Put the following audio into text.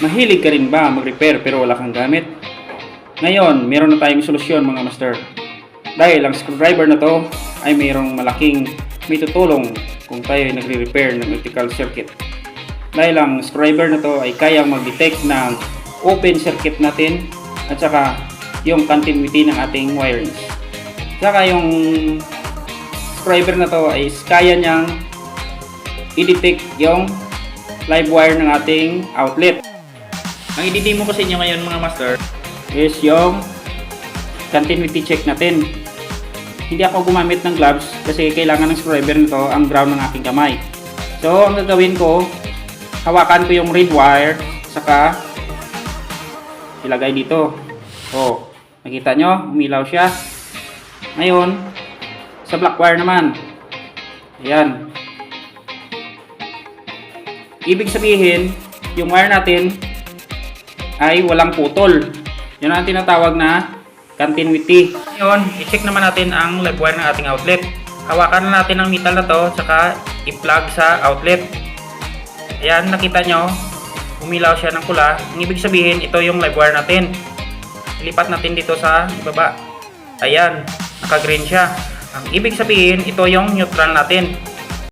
Mahilig ka rin ba mag-repair pero wala kang gamit? Ngayon, meron na tayong solusyon mga master. Dahil ang screwdriver na to ay mayroong malaking may tutulong kung tayo ay nagre-repair ng electrical circuit. Dahil ang screwdriver na to ay kayang mag-detect ng open circuit natin at saka yung continuity ng ating wirings. Saka yung screwdriver na to ay kaya niyang i-detect yung live wire ng ating outlet. Ang i-demo ko sa inyo ngayon mga master is yung continuity check natin. Hindi ako gumamit ng gloves kasi kailangan ng screwdriver nito ang ground ng aking kamay. So ang gagawin ko, hawakan ko yung red wire saka ilagay dito. Oh, nakita nyo, umilaw siya. Ngayon, sa black wire naman. Ayan. Ibig sabihin, yung wire natin ay walang putol. Yun ang tinatawag na continuity. Ngayon, i-check naman natin ang live wire ng ating outlet. Hawakan na natin ang metal na to, saka i-plug sa outlet. Ayan, nakita nyo, umilaw siya ng pula. Ang ibig sabihin, ito yung live wire natin. Ilipat natin dito sa baba. Ayan, naka-green siya. Ang ibig sabihin, ito yung neutral natin.